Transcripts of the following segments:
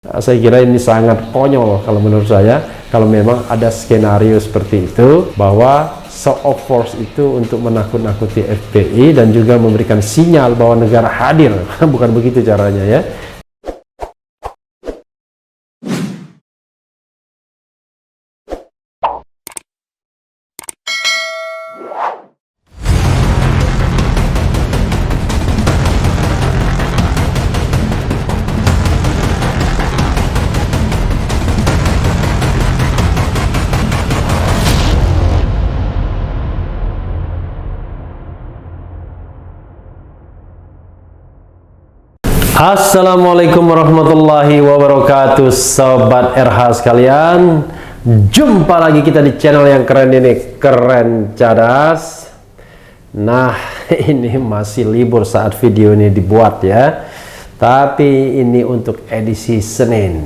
Saya kira ini sangat konyol kalau menurut saya, kalau memang ada skenario seperti itu, bahwa show of force itu untuk menakut-nakuti FPI dan juga memberikan sinyal bahwa negara hadir. Bukan begitu caranya ya. Assalamualaikum warahmatullahi wabarakatuh, sobat RH sekalian. Jumpa lagi kita di channel yang keren ini, Keren Cadas. Nah, ini masih libur saat video ini dibuat ya, tapi ini untuk edisi Senin.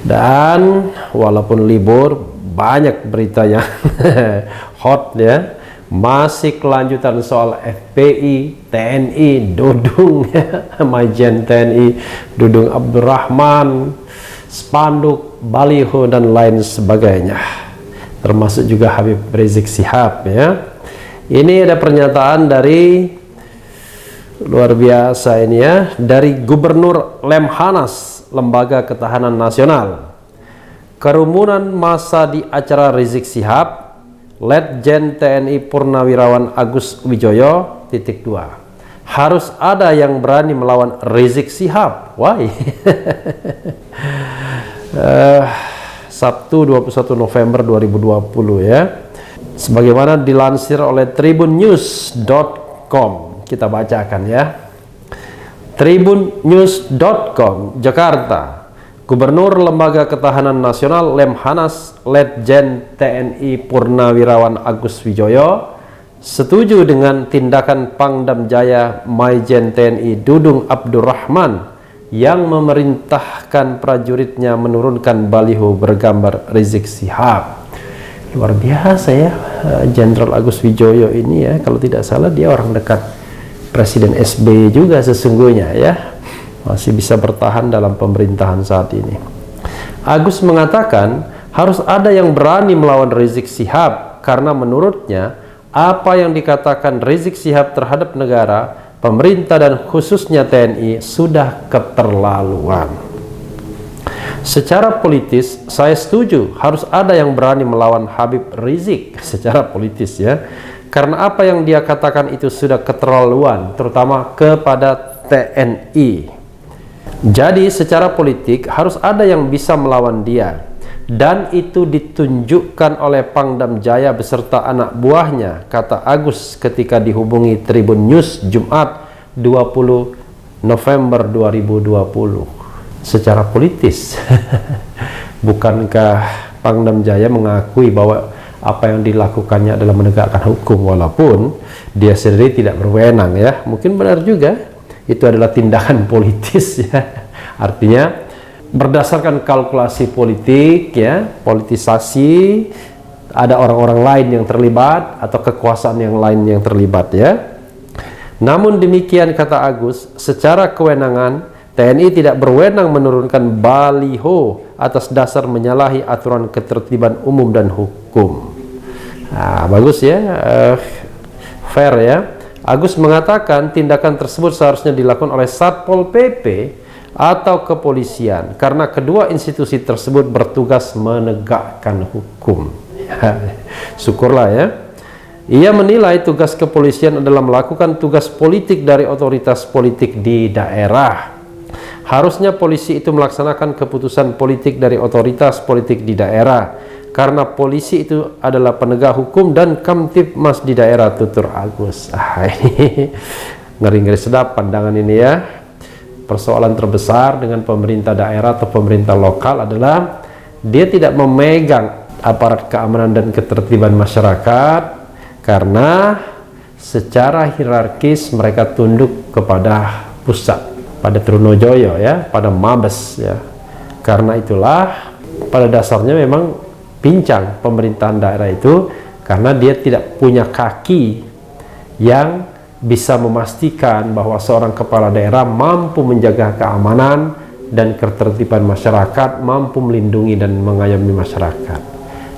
Dan walaupun libur, banyak berita yang hot ya. Masih kelanjutan soal FPI, TNI, Dudung ya, Majen TNI, Dudung Abdurrahman, spanduk, baliho dan lain sebagainya. Termasuk juga Habib Rizik Syihab ya. Ini ada pernyataan dari luar biasa ini ya, dari Gubernur Lemhanas, Lembaga Ketahanan Nasional. Kerumunan massa di acara Rizik Syihab, Letjen TNI Purnawirawan Agus Wijoyo, _2. Harus ada yang berani melawan Rizik Syihab. Why? Sabtu 21 November 2020 ya. Sebagaimana dilansir oleh tribunnews.com. Kita bacakan ya. Tribunnews.com, Jakarta. Gubernur Lembaga Ketahanan Nasional Lemhanas Letjen TNI Purnawirawan Agus Wijoyo setuju dengan tindakan Pangdam Jaya Majen TNI Dudung Abdurrahman yang memerintahkan prajuritnya menurunkan baliho bergambar Rizik Syihab. Luar biasa ya, Jenderal Agus Wijoyo ini ya, kalau tidak salah dia orang dekat Presiden SBY juga sesungguhnya ya. Masih bisa bertahan dalam pemerintahan saat ini. Agus mengatakan harus ada yang berani melawan Rizik Syihab karena menurutnya apa yang dikatakan Rizik Syihab terhadap negara, pemerintah dan khususnya TNI sudah keterlaluan. Secara politis saya setuju harus ada yang berani melawan Habib Rizik secara politis ya. Karena apa yang dia katakan itu sudah keterlaluan, terutama kepada TNI. Jadi secara politik harus ada yang bisa melawan dia, dan itu ditunjukkan oleh Pangdam Jaya beserta anak buahnya, kata Agus ketika dihubungi Tribun News Jumat 20 November 2020. Secara politis bukankah Pangdam Jaya mengakui bahwa apa yang dilakukannya adalah menegakkan hukum, walaupun dia sendiri tidak berwenang ya. Mungkin benar juga itu adalah tindakan politis ya. Artinya berdasarkan kalkulasi politik ya, politisasi, ada orang-orang lain yang terlibat atau kekuasaan yang lain yang terlibat ya. Namun demikian kata Agus, secara kewenangan TNI tidak berwenang menurunkan baliho atas dasar menyalahi aturan ketertiban umum dan hukum. Nah, bagus ya, fair ya. Agus mengatakan tindakan tersebut seharusnya dilakukan oleh Satpol PP atau kepolisian karena kedua institusi tersebut bertugas menegakkan hukum. Ya, syukurlah ya. Ia menilai tugas kepolisian adalah melakukan tugas politik dari otoritas politik di daerah. Harusnya polisi itu melaksanakan keputusan politik dari otoritas politik di daerah, karena polisi itu adalah penegak hukum dan Kamtibmas di daerah, tutur Agus. Ini ngeri-ngeri sedap pandangan ini ya. Persoalan terbesar dengan pemerintah daerah atau pemerintah lokal adalah dia tidak memegang aparat keamanan dan ketertiban masyarakat, karena secara hierarkis mereka tunduk kepada pusat, pada Trunojoyo ya, pada Mabes ya. Karena itulah pada dasarnya memang pincang pemerintahan daerah itu, karena dia tidak punya kaki yang bisa memastikan bahwa seorang kepala daerah mampu menjaga keamanan dan ketertiban masyarakat, mampu melindungi dan mengayomi masyarakat.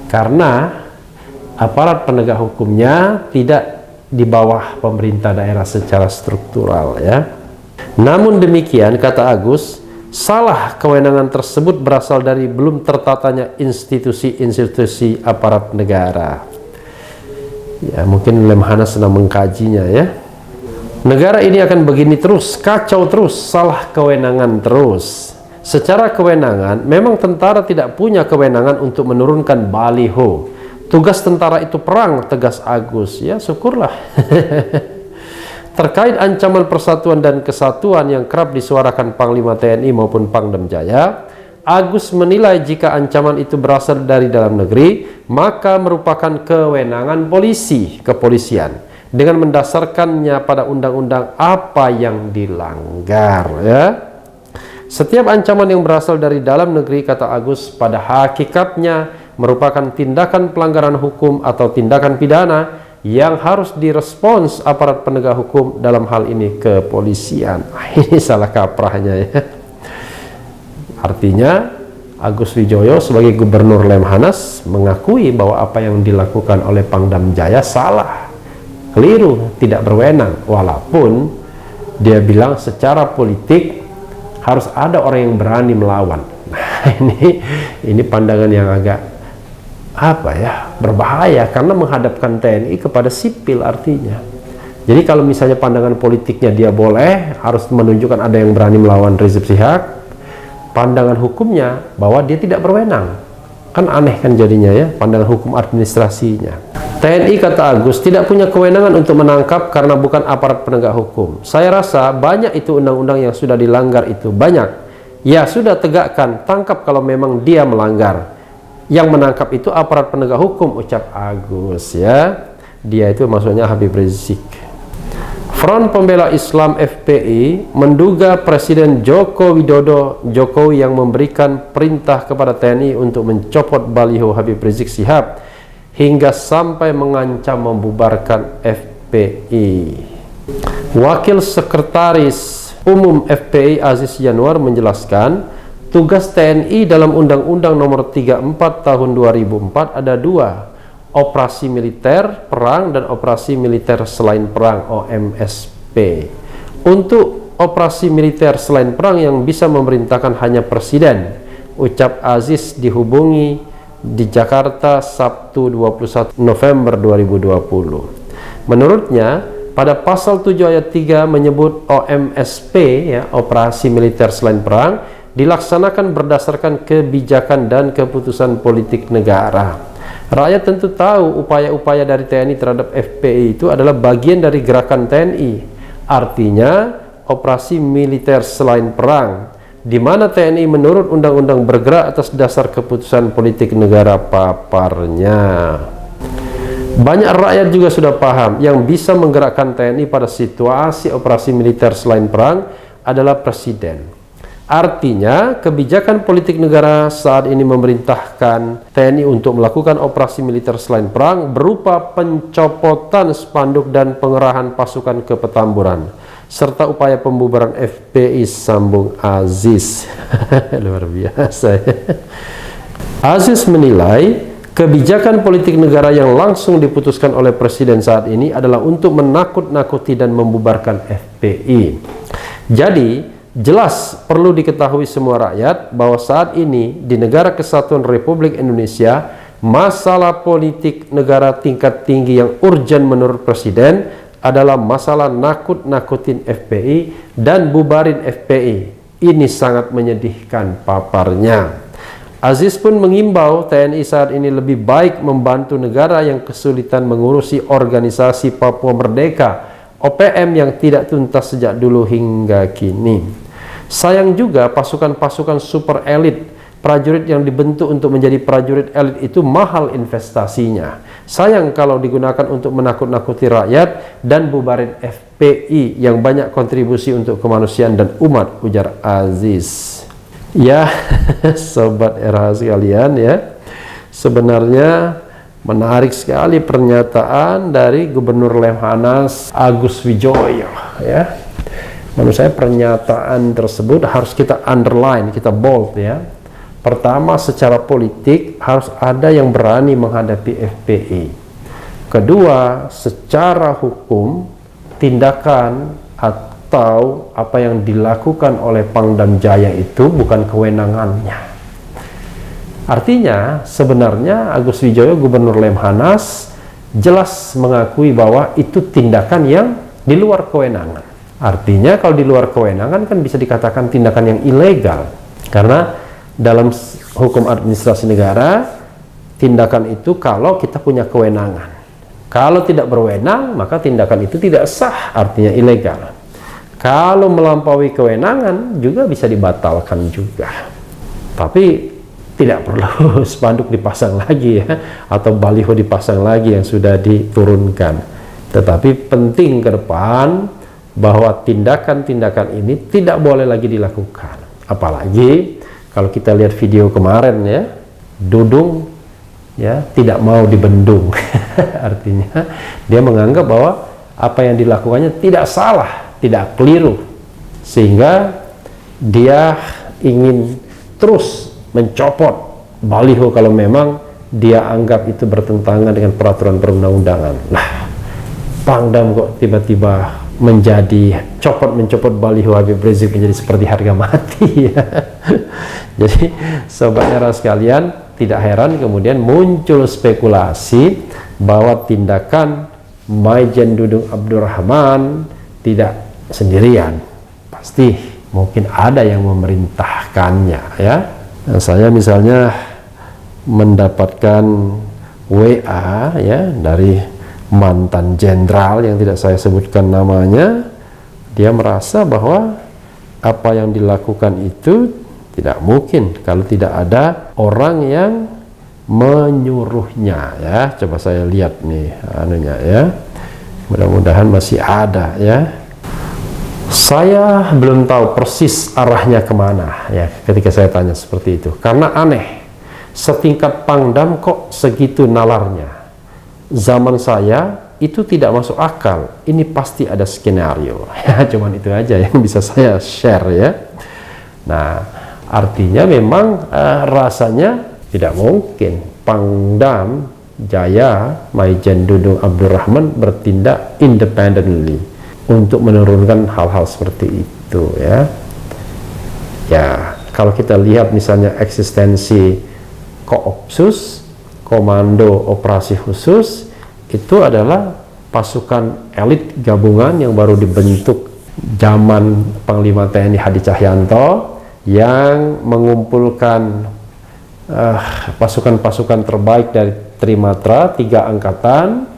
Karena aparat penegak hukumnya tidak di bawah pemerintah daerah secara struktural, ya. Namun demikian, kata Agus, salah kewenangan tersebut berasal dari belum tertatanya institusi-institusi aparat negara. Ya, mungkin Lemhanas sedang mengkajinya, ya. Negara ini akan begini terus, kacau terus, salah kewenangan terus. Secara kewenangan, memang tentara tidak punya kewenangan untuk menurunkan baliho. Tugas tentara itu perang, tegas Agus. Ya, syukurlah. Terkait ancaman persatuan dan kesatuan yang kerap disuarakan Panglima TNI maupun Pangdam Jaya, Agus menilai jika ancaman itu berasal dari dalam negeri, maka merupakan kewenangan kepolisian, dengan mendasarkannya pada undang-undang apa yang dilanggar, ya. Setiap ancaman yang berasal dari dalam negeri, kata Agus, pada hakikatnya merupakan tindakan pelanggaran hukum atau tindakan pidana yang harus direspons aparat penegak hukum, dalam hal ini kepolisian. Ini salah kaprahnya, ya. Artinya Agus Wijoyo sebagai Gubernur Lemhanas mengakui bahwa apa yang dilakukan oleh Pangdam Jaya salah, keliru, tidak berwenang, walaupun dia bilang secara politik harus ada orang yang berani melawan. Nah, ini pandangan yang agak berbahaya, karena menghadapkan TNI kepada sipil artinya. Jadi kalau misalnya pandangan politiknya dia boleh, harus menunjukkan ada yang berani melawan Rizik Syihab, pandangan hukumnya bahwa dia tidak berwenang. Kan aneh kan jadinya, ya, pandangan hukum administrasinya. TNI, kata Agus, tidak punya kewenangan untuk menangkap karena bukan aparat penegak hukum. Saya rasa banyak itu undang-undang yang sudah dilanggar itu, banyak. Ya sudah, tegakkan, tangkap kalau memang dia melanggar. Yang menangkap itu aparat penegak hukum, ucap Agus, ya. Dia itu maksudnya Habib Rizik. Front Pembela Islam FPI menduga Presiden Joko Widodo Jokowi yang memberikan perintah kepada TNI untuk mencopot baliho Habib Rizik Syihab hingga sampai mengancam membubarkan FPI. Wakil Sekretaris Umum FPI Aziz Yanuar menjelaskan, tugas TNI dalam Undang-Undang Nomor 34 Tahun 2004 ada dua, operasi militer perang dan operasi militer selain perang, OMSP. Untuk operasi militer selain perang yang bisa memerintahkan hanya Presiden, ucap Aziz dihubungi di Jakarta Sabtu 21 November 2020. Menurutnya, pada pasal 7 ayat 3 menyebut OMSP, ya, operasi militer selain perang, dilaksanakan berdasarkan kebijakan dan keputusan politik negara. Rakyat tentu tahu upaya-upaya dari TNI terhadap FPI itu adalah bagian dari gerakan TNI. Artinya, operasi militer selain perang, di mana TNI menurut undang-undang bergerak atas dasar keputusan politik negara, paparnya. Banyak rakyat juga sudah paham, yang bisa menggerakkan TNI pada situasi operasi militer selain perang adalah Presiden. Artinya, kebijakan politik negara saat ini memerintahkan TNI untuk melakukan operasi militer selain perang berupa pencopotan spanduk dan pengerahan pasukan ke Petamburan, serta upaya pembubaran FPI, sambung Aziz. Luar biasa, ya. Aziz menilai kebijakan politik negara yang langsung diputuskan oleh Presiden saat ini adalah untuk menakut-nakuti dan membubarkan FPI. Jadi, jelas perlu diketahui semua rakyat bahwa saat ini di Negara Kesatuan Republik Indonesia, masalah politik negara tingkat tinggi yang urgen menurut Presiden adalah masalah nakut-nakutin FPI dan bubarin FPI. Ini sangat menyedihkan, paparnya. Aziz pun mengimbau TNI saat ini lebih baik membantu negara yang kesulitan mengurusi organisasi Papua Merdeka, OPM, yang tidak tuntas sejak dulu hingga kini. Sayang juga pasukan-pasukan super elit, prajurit yang dibentuk untuk menjadi prajurit elit itu mahal investasinya. Sayang kalau digunakan untuk menakut-nakuti rakyat dan bubarin FPI yang banyak kontribusi untuk kemanusiaan dan umat, ujar Aziz. Ya, sobat RH sekalian, ya, sebenarnya menarik sekali pernyataan dari Gubernur Lemhanas Agus Wijoyo, ya. Menurut saya pernyataan tersebut harus kita underline, kita bold ya. Pertama, secara politik harus ada yang berani menghadapi FPI. Kedua, secara hukum, tindakan atau apa yang dilakukan oleh Pangdam Jaya itu bukan kewenangannya. Artinya, sebenarnya Agus Wijoyo, Gubernur Lemhanas, jelas mengakui bahwa itu tindakan yang di luar kewenangan. Artinya kalau di luar kewenangan kan bisa dikatakan tindakan yang ilegal. Karena dalam hukum administrasi negara, tindakan itu kalau kita punya kewenangan. Kalau tidak berwenang, maka tindakan itu tidak sah, artinya ilegal. Kalau melampaui kewenangan juga bisa dibatalkan juga. Tapi tidak perlu spanduk dipasang lagi ya, atau baliho dipasang lagi yang sudah diturunkan. Tetapi penting ke depan bahwa tindakan-tindakan ini tidak boleh lagi dilakukan. Apalagi kalau kita lihat video kemarin ya, Dudung ya tidak mau dibendung. Artinya dia menganggap bahwa apa yang dilakukannya tidak salah, tidak keliru, sehingga dia ingin terus mencopot baliho kalau memang dia anggap itu bertentangan dengan peraturan perundang-undangan. Nah, Pangdam kok tiba-tiba mencopot baliho Habib Rizik menjadi seperti harga mati ya. Jadi sobat era sekalian, tidak heran kemudian muncul spekulasi bahwa tindakan Maijen Dudung Abdurrahman tidak sendirian, pasti mungkin ada yang memerintahkannya ya. Nah, saya misalnya mendapatkan WA ya dari mantan jenderal yang tidak saya sebutkan namanya. Dia merasa bahwa apa yang dilakukan itu tidak mungkin kalau tidak ada orang yang menyuruhnya ya. Coba saya lihat nih anunya ya, mudah-mudahan masih ada ya. Saya belum tahu persis arahnya kemana ya ketika saya tanya seperti itu, karena aneh, setingkat Pangdam kok segitu nalarnya. Zaman saya itu tidak masuk akal, ini pasti ada skenario ya. Cuman itu aja yang bisa saya share ya. Nah, artinya memang rasanya tidak mungkin Pangdam Jaya Maijen Dudung Abdurrahman bertindak independently untuk menurunkan hal-hal seperti itu ya. Ya, kalau kita lihat misalnya eksistensi Koopsus, Komando Operasi Khusus, itu adalah pasukan elit gabungan yang baru dibentuk zaman Panglima TNI Hadi Cahyanto, yang mengumpulkan pasukan-pasukan terbaik dari Trimatra, 3 angkatan,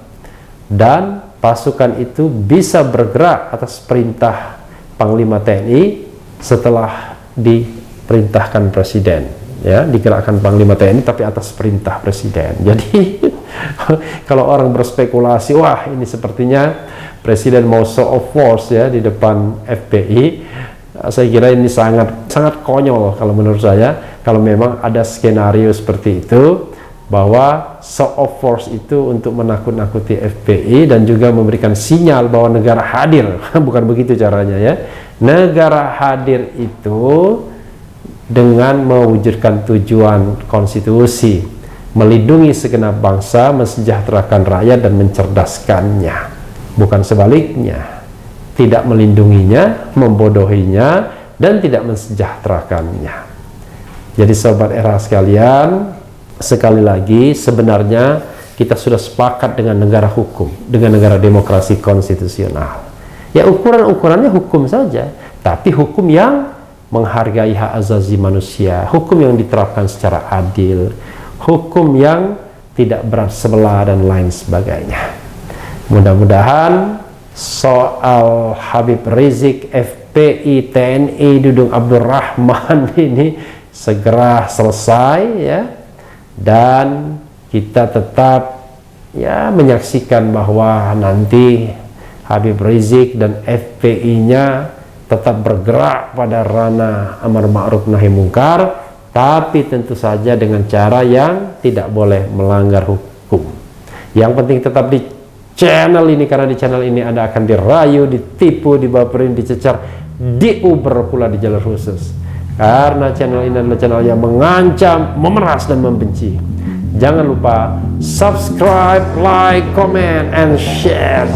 dan pasukan itu bisa bergerak atas perintah Panglima TNI setelah diperintahkan Presiden ya, digerakkan Panglima TNI tapi atas perintah Presiden. Jadi kalau orang berspekulasi, wah ini sepertinya Presiden mau show of force ya di depan FPI, saya kira ini sangat konyol kalau menurut saya, kalau memang ada skenario seperti itu, bahwa show of force itu untuk menakut-nakuti FPI dan juga memberikan sinyal bahwa negara hadir. Bukan begitu caranya ya. Negara hadir itu dengan mewujudkan tujuan konstitusi, melindungi segenap bangsa, mensejahterakan rakyat dan mencerdaskannya, bukan sebaliknya, tidak melindunginya, membodohinya, dan tidak mensejahterakannya. Jadi sobat era sekalian, sekali lagi sebenarnya kita sudah sepakat dengan negara hukum, dengan negara demokrasi konstitusional ya. Ukurannya hukum saja, tapi hukum yang menghargai hak asasi manusia, hukum yang diterapkan secara adil, hukum yang tidak berat sebelah dan lain sebagainya. Mudah-mudahan soal Habib Rizik, FPI, TNI, Dudung Abdurrahman ini segera selesai ya, dan kita tetap ya menyaksikan bahwa nanti Habib Rizik dan FPI-nya tetap bergerak pada ranah amar ma'ruf nahi mungkar, tapi tentu saja dengan cara yang tidak boleh melanggar hukum. Yang penting tetap di channel ini, karena di channel ini Anda akan dirayu, ditipu, dibaperin, dicecar diuber pula di jalur khusus, karena channel ini adalah channel yang mengancam, memeras, dan membenci. Jangan lupa subscribe, like, comment, and share.